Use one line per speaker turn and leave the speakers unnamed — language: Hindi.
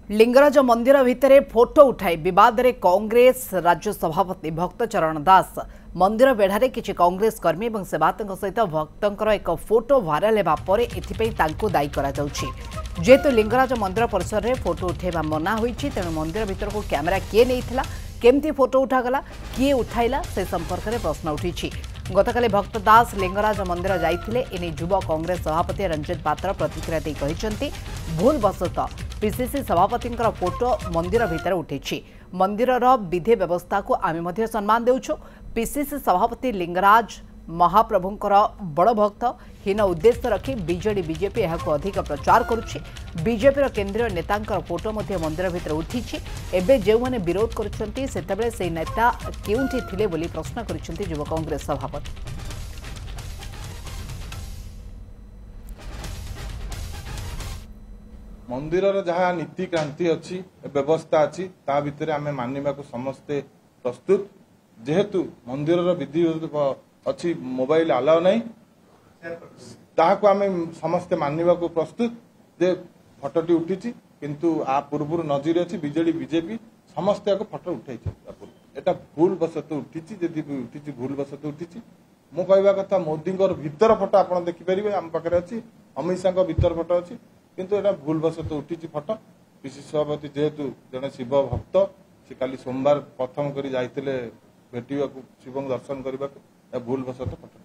लिंगराज मंदिर भितर फोटो उठाई विवाद रे कांग्रेस राज्य सभापति भक्तचरण दास मंदिर बेढ़ारे किछि कांग्रेस कर्मी और सेवायतों सहित भक्तों एक फोटो भाइराल हेबा परे एथिपई तांको दायी करा जाउछि। जेहेतु लिंगराज मंदिर परिसर रे फोटो उठेबा मना होइछि तेणु मंदिर भितर को कैमेरा किए नैथिला केमती फोटो उठागला किए उठाइला से संपर्क में प्रश्न उठी। गतकाली भक्त दास लिंगराज मंदिर जाइथिले एने युवा कांग्रेस सभापति रंजित पात्र प्रतिक्रिया दे कहिसंती भूल बसत पीसीसी सभापति फोटो मंदिर भितर उठेछि। मंदिर विधि व्यवस्था को आमे मध्य सम्मान देउछु। पीसीसी सभापति लिंगराज महाप्रभुंकर बड़ भक्त हीन उद्देश्य रखी बीजेडी बीजेपी यहां अधिक प्रचार करुछि। बीजेपी केंद्रीय नेतांकर फोटो मध्य मंदिर भितर उठिछि। एबे जेउ माने विरोध करुछंती सेतेबेले से नेता केउंठी थिले बोली प्रश्न करिसंती युवा कांग्रेस सभापति।
मंदिर जहाँ नीति क्रांति अच्छी व्यवस्था अच्छी ता भितर आमे मानिबा को समस्ते प्रस्तुत। जेहेतु मंदिर विधि अच्छी मोबाइल अलाउ नहीं ताहाको आमे समस्ते मानिबा को प्रस्तुत जे फटोटी उठी किंतु आ पूर्व नजर अच्छी बीजेडी बीजेपी समस्ते फटो उठाई एटा भूल बसत उठी जदि उठी भूल बसत उठी मु कहवा कथा मोदी भीतर फटो आप देखिपारे आम पाखे अच्छी अमित शाह भीतर फटो अच्छी किंतु एटा भूल बसत उठी फटो। पीसीसी सभापति जेहेतु जड़े शिव भक्त से काली सोमवार प्रथम कर जाइए भेटा शिव दर्शन करने भूल बसत फटो।